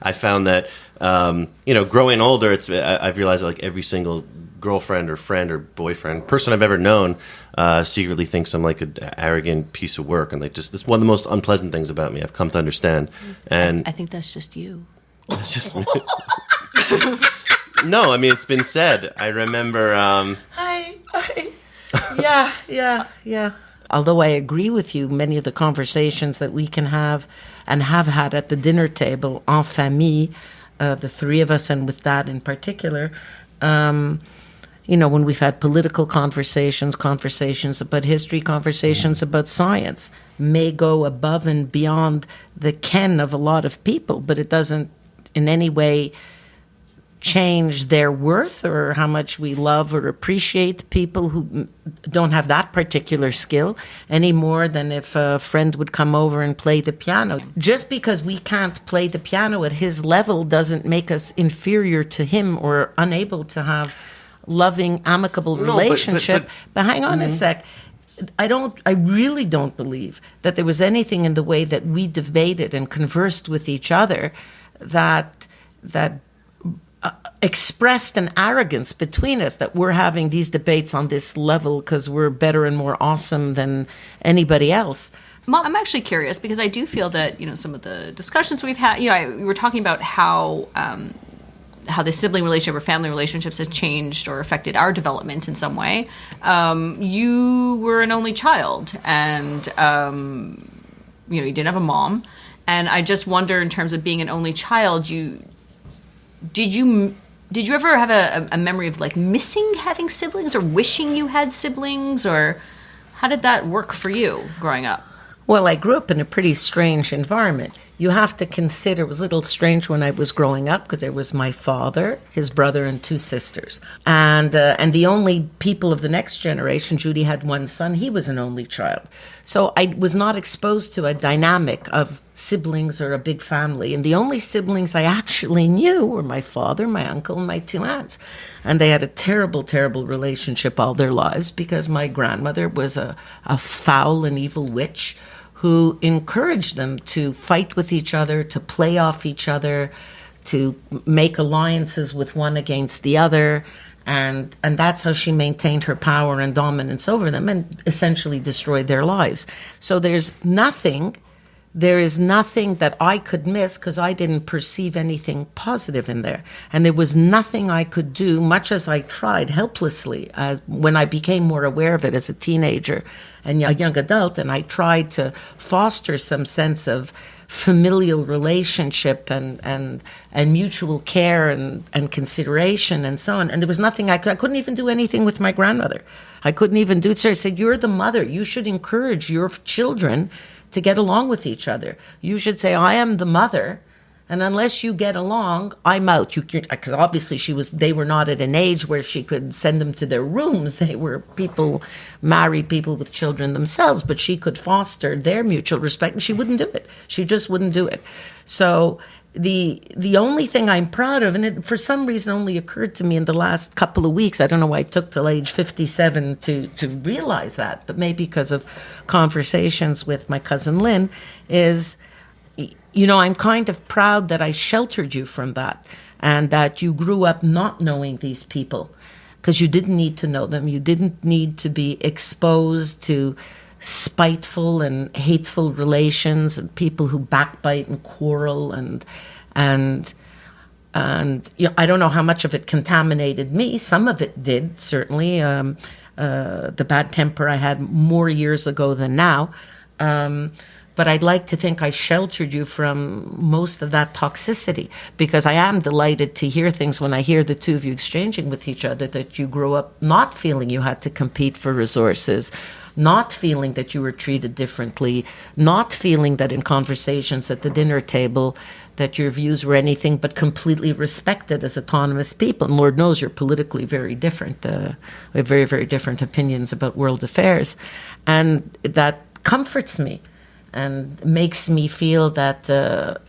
I found that growing older, I've realized that every single girlfriend or friend or boyfriend, person I've ever known, secretly thinks I'm an arrogant piece of work, and this is one of the most unpleasant things about me. I've come to understand. And I think that's just you. That's just me. No, I mean it's been said. I remember. Yeah. Although I agree with you, many of the conversations that we can have and have had at the dinner table en famille, the three of us, and with Dad in particular, when we've had political conversations about history, conversations about science, may go above and beyond the ken of a lot of people, but it doesn't in any way change their worth or how much we love or appreciate people who don't have that particular skill any more than if a friend would come over and play the piano. Just because we can't play the piano at his level doesn't make us inferior to him or unable to have loving, amicable relationship. But hang on a sec. I really don't believe that there was anything in the way that we debated and conversed with each other that expressed an arrogance between us, that we're having these debates on this level because we're better and more awesome than anybody else. Mom, I'm actually curious because I do feel that, some of the discussions we've had, we were talking about how the sibling relationship or family relationships has changed or affected our development in some way. You were an only child and, you didn't have a mom. And I just wonder, in terms of being an only child, did you ever have a memory of missing having siblings or wishing you had siblings, or how did that work for you growing up? Well, I grew up in a pretty strange environment. You have to consider, it was a little strange when I was growing up because there was my father, his brother, and two sisters. And the only people of the next generation, Judy had one son, he was an only child. So I was not exposed to a dynamic of siblings or a big family. And the only siblings I actually knew were my father, my uncle, and my two aunts. And they had a terrible, terrible relationship all their lives because my grandmother was a foul and evil witch who encouraged them to fight with each other, to play off each other, to make alliances with one against the other. And that's how she maintained her power and dominance over them and essentially destroyed their lives. So there is nothing that I could miss because I didn't perceive anything positive in there. And there was nothing I could do, much as I tried helplessly when I became more aware of it as a teenager and a young adult, and I tried to foster some sense of familial relationship and mutual care and consideration and so on. And there was nothing I couldn't even do anything with my grandmother. I couldn't even do it. So I said, you're the mother. You should encourage your children to get along with each other. You should say, I am the mother, and unless you get along, I'm out. Because obviously they were not at an age where she could send them to their rooms. They were married people with children themselves, but she could foster their mutual respect, and she wouldn't do it. She just wouldn't do it. So the only thing I'm proud of, and it for some reason only occurred to me in the last couple of weeks, I don't know why it took till age 57 to realize that, but maybe because of conversations with my cousin Lynn, is, I'm kind of proud that I sheltered you from that, and that you grew up not knowing these people, because you didn't need to know them. You didn't need to be exposed to spiteful and hateful relations and people who backbite and quarrel and I don't know how much of it contaminated me. Some of it did, certainly. The bad temper I had more years ago than now. But I'd like to think I sheltered you from most of that toxicity, because I am delighted to hear things when I hear the two of you exchanging with each other, that you grew up not feeling you had to compete for resources, not feeling that you were treated differently, not feeling that in conversations at the dinner table that your views were anything but completely respected as autonomous people. And Lord knows you're politically very different. We have very, very different opinions about world affairs. And that comforts me and makes me feel that the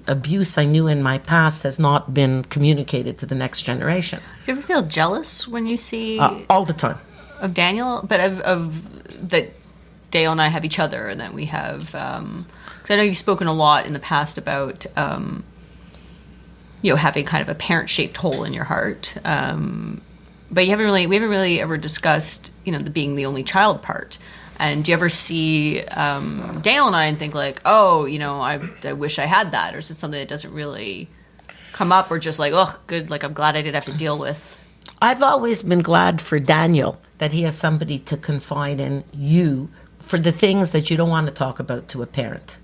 abuse I knew in my past has not been communicated to the next generation. Do you ever feel jealous when you see... all the time. Of Daniel, but of that Dale and I have each other, and that we have, because I know you've spoken a lot in the past about, having kind of a parent-shaped hole in your heart, but we haven't really ever discussed, the being the only child part. And do you ever see Dale and I and think like, oh, I wish I had that, or is it something that doesn't really come up, or just like, oh, good, like I'm glad I didn't have to deal with? I've always been glad for Daniel that he has somebody to confide in, you, for the things that you don't want to talk about to a parent.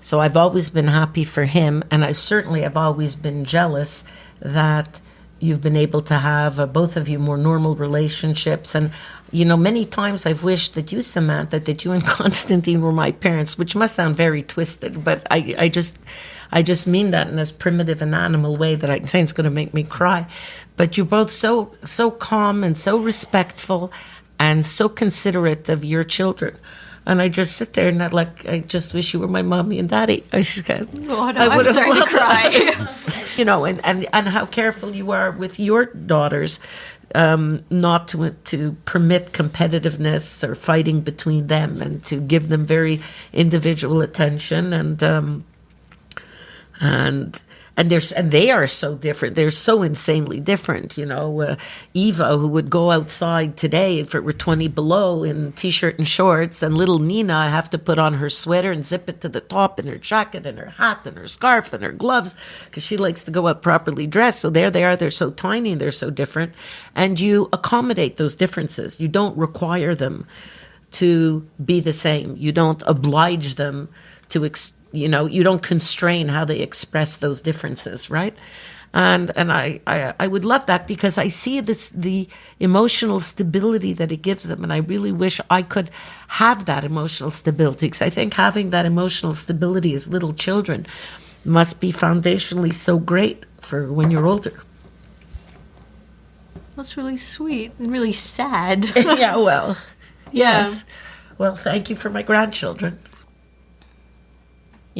So I've always been happy for him, and I certainly have always been jealous that you've been able to have, both of you, more normal relationships. And, many times I've wished that you, Samantha, that you and Constantine were my parents, which must sound very twisted, but I just mean that in as primitive an animal way that I can say it's going to make me cry. But you're both so calm and so respectful and so considerate of your children. And I just sit there and I just wish you were my mommy and daddy. I just kind of, oh, no, I'm starting to cry. And how careful you are with your daughters, not to permit competitiveness or fighting between them, and to give them very individual attention, and they are so different. They're so insanely different. Eva, who would go outside today if it were 20 below in t-shirt and shorts, and little Nina, I have to put on her sweater and zip it to the top, and her jacket and her hat and her scarf and her gloves, because she likes to go out properly dressed. So there they are. They're so tiny and they're so different. And you accommodate those differences. You don't require them to be the same. You don't oblige them to you don't constrain how they express those differences, right? And I would love that, because I see the emotional stability that it gives them, and I really wish I could have that emotional stability, because I think having that emotional stability as little children must be foundationally so great for when you're older. That's really sweet and really sad. Yeah, well, yes. Yeah. Well, thank you for my grandchildren.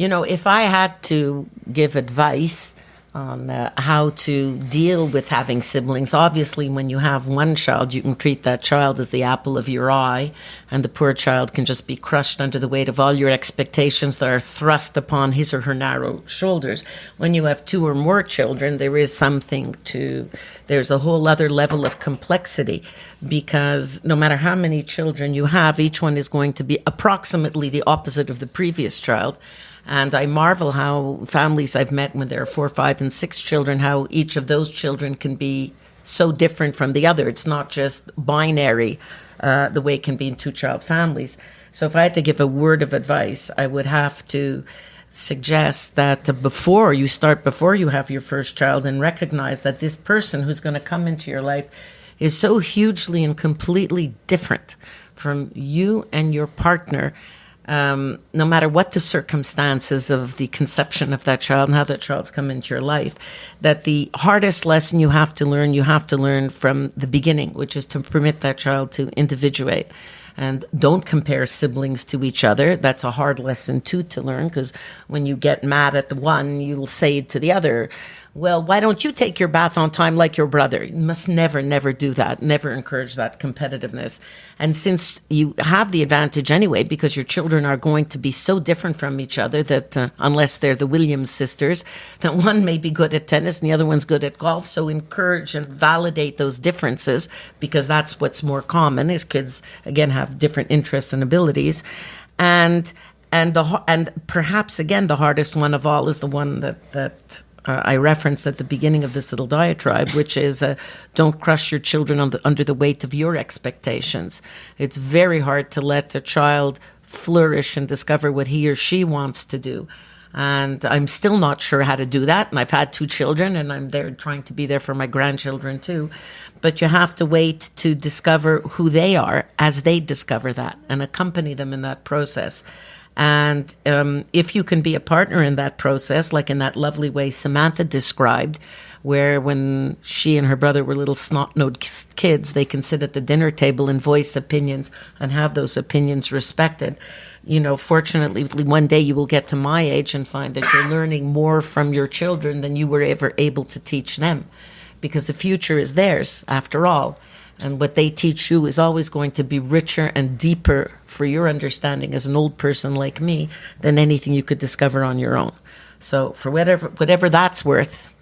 If I had to give advice on how to deal with having siblings, obviously when you have one child, you can treat that child as the apple of your eye, and the poor child can just be crushed under the weight of all your expectations that are thrust upon his or her narrow shoulders. When you have two or more children, there's a whole other level of complexity, because no matter how many children you have, each one is going to be approximately the opposite of the previous child. And I marvel how families I've met when there are 4, 5, and 6 children, how each of those children can be so different from the other. It's not just binary the way it can be in 2-child families. So if I had to give a word of advice, I would have to suggest that before you have your first child, and recognize that this person who's going to come into your life is so hugely and completely different from you and your partner, no matter what the circumstances of the conception of that child and how that child's come into your life, that the hardest lesson you have to learn from the beginning, which is to permit that child to individuate. And don't compare siblings to each other. That's a hard lesson, too, to learn, because when you get mad at the one, you'll say to the other, well, why don't you take your bath on time like your brother? You must never do that. Never encourage that competitiveness. And since you have the advantage anyway, because your children are going to be so different from each other that unless they're the Williams sisters, that one may be good at tennis and the other one's good at golf. So encourage and validate those differences, because that's what's more common, is kids, again, have different interests and abilities. And perhaps, again, the hardest one of all is the one that I referenced at the beginning of this little diatribe, which is don't crush your children under the weight of your expectations. It's very hard to let a child flourish and discover what he or she wants to do. And I'm still not sure how to do that. And I've had 2 children, and I'm there trying to be there for my grandchildren too. But you have to wait to discover who they are as they discover that, and accompany them in that process. And if you can be a partner in that process, like in that lovely way Samantha described, where when she and her brother were little snot-nosed kids, they can sit at the dinner table and voice opinions and have those opinions respected. You know, fortunately, one day you will get to my age and find that you're learning more from your children than you were ever able to teach them, because the future is theirs, after all. And what they teach you is always going to be richer and deeper for your understanding as an old person like me than anything you could discover on your own. So for whatever that's worth,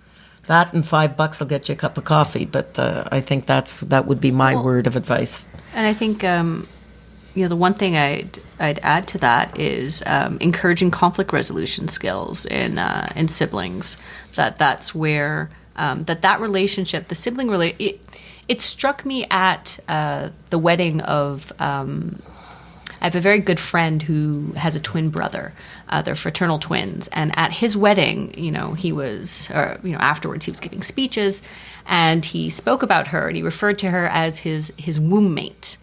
that and $5 will get you a cup of coffee. But I think that would be my word of advice. And I think the one thing I'd add to that is encouraging conflict resolution skills in siblings. That's where that relationship, the sibling relationship. It struck me at the wedding of, I have a very good friend who has a twin brother. They're fraternal twins. And at his wedding, he was, afterwards he was giving speeches, and he spoke about her, and he referred to her as his womb mate.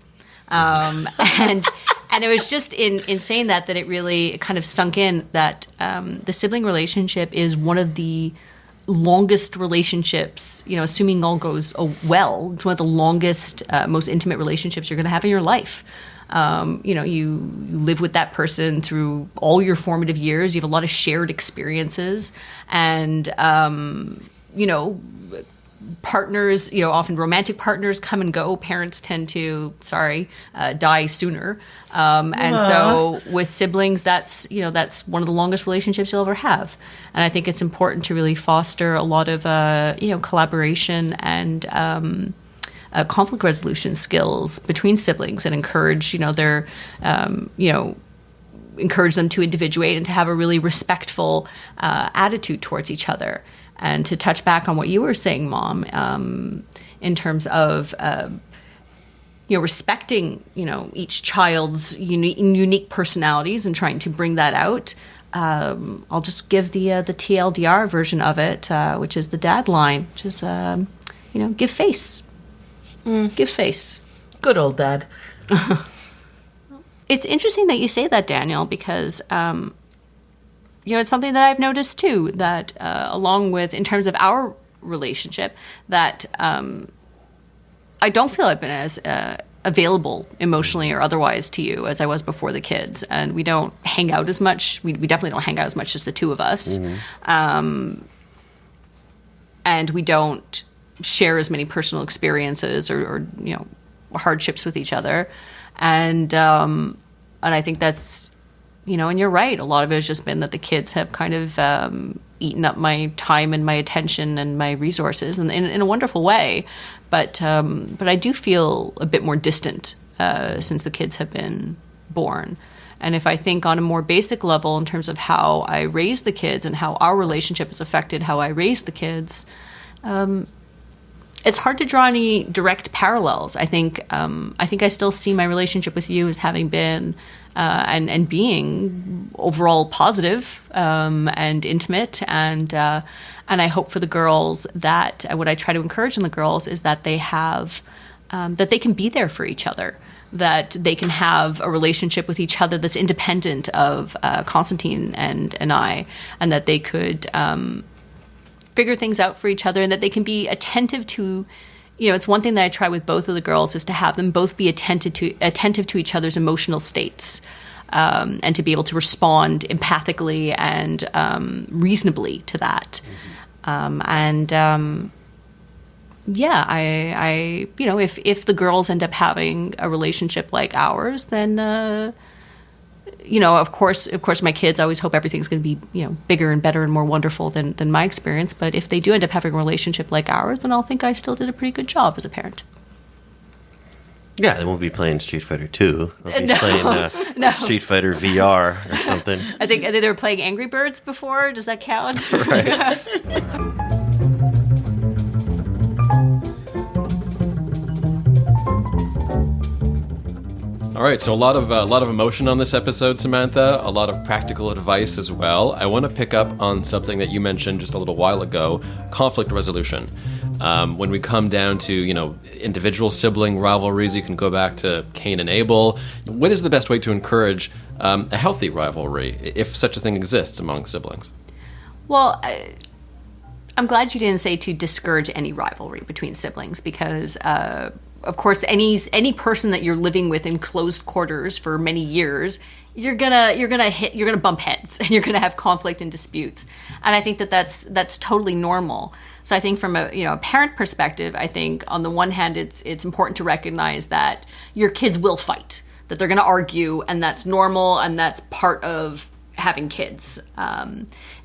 And it was just in saying that it really kind of sunk in that the sibling relationship is one of the longest relationships, assuming all goes well, it's one of the longest, most intimate relationships you're going to have in your life. You live with that person through all your formative years. You have a lot of shared experiences, and partners, often romantic partners come and go. Parents tend to, die sooner. And so with siblings, that's one of the longest relationships you'll ever have. And I think it's important to really foster a lot of, collaboration and conflict resolution skills between siblings, and encourage, encourage them to individuate and to have a really respectful attitude towards each other. And to touch back on what you were saying, Mom, in terms of respecting each child's unique personalities and trying to bring that out. I'll just give the TLDR version of it, which is the dad line, which is give face, give face. Good old dad. It's interesting that you say that, Daniel, because. It's something that I've noticed too, that along with, in terms of our relationship, that I don't feel I've been as available emotionally or otherwise to you as I was before the kids. And we don't hang out as much. We definitely don't hang out as much as the two of us. Mm-hmm. And we don't share as many personal experiences or hardships with each other. And I think that's, and you're right. A lot of it has just been that the kids have kind of eaten up my time and my attention and my resources, and in a wonderful way. But I do feel a bit more distant since the kids have been born. And if I think on a more basic level in terms of how I raise the kids and how our relationship has affected how I raise the kids, it's hard to draw any direct parallels. I think I still see my relationship with you as having been and being overall positive and intimate, and I hope for the girls that what I try to encourage in the girls is that they have that they can be there for each other, that they can have a relationship with each other that's independent of Constantine and I, and that they could figure things out for each other, and that they can be attentive to, it's one thing that I try with both of the girls is to have them both be attentive to each other's emotional states, and to be able to respond empathically and reasonably to that. If the girls end up having a relationship like ours, then, of course, my kids, I always hope everything's going to be, bigger and better and more wonderful than my experience. But if they do end up having a relationship like ours, then I'll think I still did a pretty good job as a parent. Yeah, they won't be playing Street Fighter 2. They'll be playing Street Fighter VR or something. I think they were playing Angry Birds before. Does that count? Right. All right, so a lot of emotion on this episode, Samantha. A lot of practical advice as well. I want to pick up on something that you mentioned just a little while ago: conflict resolution. When we come down to individual sibling rivalries, you can go back to Cain and Abel. What is the best way to encourage a healthy rivalry, if such a thing exists among siblings? Well, I'm glad you didn't say to discourage any rivalry between siblings, because of course, any person that you're living with in closed quarters for many years, you're gonna bump heads, and you're gonna have conflict and disputes. And I think that's totally normal. So I think from a parent perspective, I think on the one hand, it's important to recognize that your kids will fight, that they're gonna argue, and that's normal, and that's part of having kids.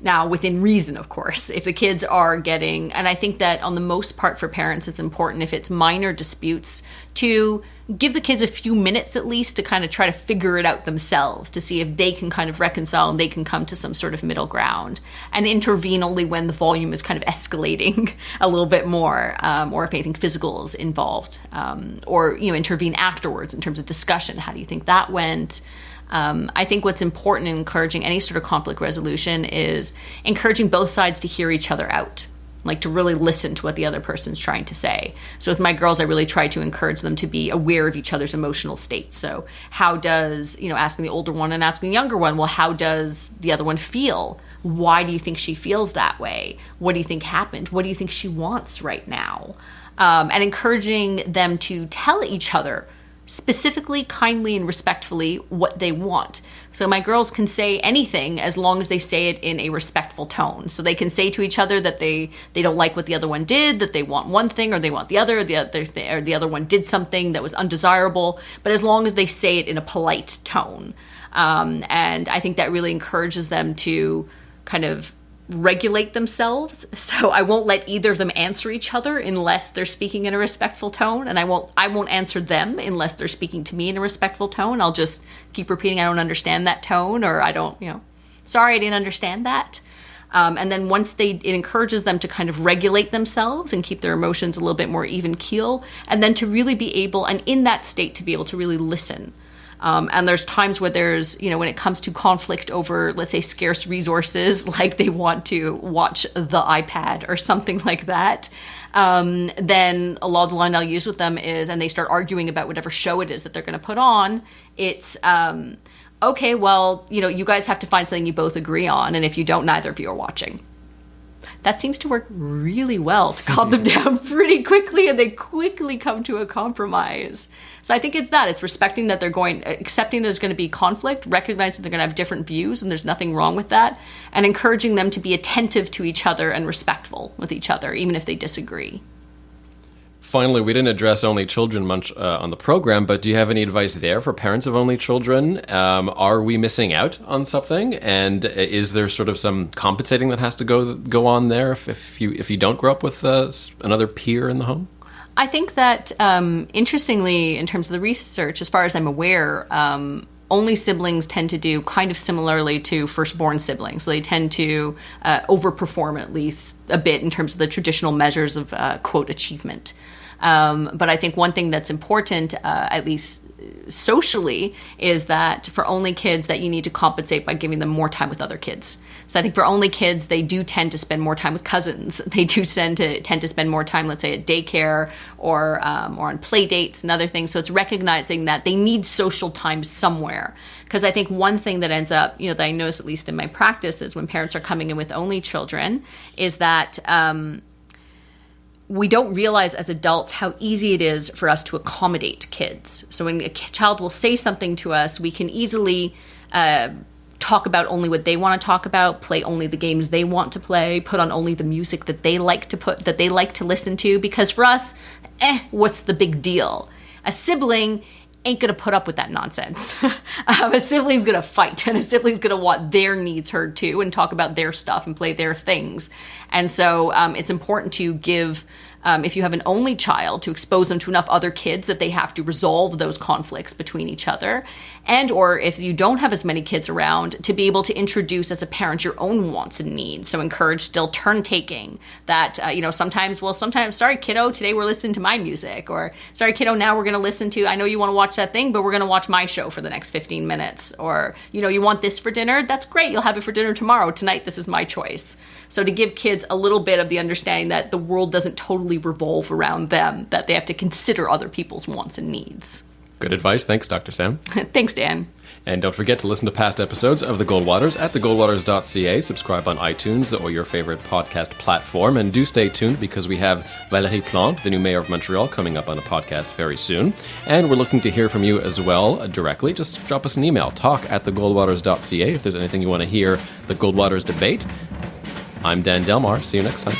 Now, within reason, of course, if the kids are getting, and I think that on the most part for parents, it's important if it's minor disputes to give the kids a few minutes at least to kind of try to figure it out themselves, to see if they can kind of reconcile and they can come to some sort of middle ground, and intervene only when the volume is kind of escalating a little bit more, or if anything physical is involved, or intervene afterwards in terms of discussion. How do you think that went? I think what's important in encouraging any sort of conflict resolution is encouraging both sides to hear each other out, like to really listen to what the other person's trying to say. So with my girls, I really try to encourage them to be aware of each other's emotional state. So how does, asking the older one and asking the younger one, well, how does the other one feel? Why do you think she feels that way? What do you think happened? What do you think she wants right now? And encouraging them to tell each other specifically, kindly, and respectfully what they want. So my girls can say anything as long as they say it in a respectful tone. So they can say to each other that they don't like what the other one did, that they want one thing or they want the other, or the other one did something that was undesirable, but as long as they say it in a polite tone. And I think that really encourages them to kind of regulate themselves. So I won't let either of them answer each other unless they're speaking in a respectful tone, and I won't answer them unless they're speaking to me in a respectful tone. I'll just keep repeating, I don't understand that tone, or I don't, sorry, I didn't understand that. And then once it encourages them to kind of regulate themselves and keep their emotions a little bit more even keel, and then to really be able, and in that state, to be able to really listen. And there's times where there's, when it comes to conflict over, let's say, scarce resources, like they want to watch the iPad or something like that, then a lot of the line I'll use with them is, and they start arguing about whatever show it is that they're going to put on, it's, okay, well, you guys have to find something you both agree on, and if you don't, neither of you are watching. That seems to work really well to calm them down pretty quickly, and they quickly come to a compromise. So I think it's respecting that accepting there's going to be conflict, recognizing they're going to have different views, and there's nothing wrong with that, and encouraging them to be attentive to each other and respectful with each other, even if they disagree. Finally, we didn't address only children much on the program, but do you have any advice there for parents of only children? Are we missing out on something? And is there sort of some compensating that has to go on there if you don't grow up with another peer in the home? I think that, interestingly, in terms of the research, as far as I'm aware, only siblings tend to do kind of similarly to firstborn siblings. So they tend to overperform at least a bit in terms of the traditional measures of, quote, achievement. But I think one thing that's important, at least socially is that for only kids that you need to compensate by giving them more time with other kids. So I think for only kids, they do tend to spend more time with cousins. They do tend to spend more time, let's say, at daycare or on play dates and other things. So it's recognizing that they need social time somewhere. Because I think one thing that ends up, that I notice at least in my practice is when parents are coming in with only children is that we don't realize as adults how easy it is for us to accommodate kids. So when a child will say something to us, we can easily talk about only what they want to talk about, play only the games they want to play, put on only the music that they like to listen to. Because for us, what's the big deal? A sibling ain't going to put up with that nonsense. A sibling's going to fight, and a sibling's going to want their needs heard too and talk about their stuff and play their things. And so it's important to give, if you have an only child, to expose them to enough other kids that they have to resolve those conflicts between each other. And or if you don't have as many kids around, to be able to introduce as a parent your own wants and needs. So encourage still turn taking that, sometimes, sorry, kiddo, today we're listening to my music. Or sorry, kiddo, now we're going to listen to, I know you want to watch that thing, but we're going to watch my show for the next 15 minutes. Or, you want this for dinner? That's great. You'll have it for dinner tomorrow. Tonight, this is my choice. So to give kids a little bit of the understanding that the world doesn't totally revolve around them, that they have to consider other people's wants and needs. Good advice. Thanks, Dr. Sam. Thanks, Dan. And don't forget to listen to past episodes of The Goldwaters at thegoldwaters.ca. Subscribe on iTunes or your favorite podcast platform. And do stay tuned because we have Valérie Plante, the new mayor of Montreal, coming up on a podcast very soon. And we're looking to hear from you as well directly. Just drop us an email, talk@thegoldwaters.ca, if there's anything you want to hear the Goldwaters debate. I'm Dan Delmar. See you next time.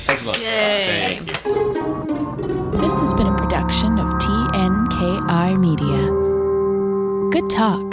Excellent. Yay. Thank you. This has been a production of TNKR Media. Good talk.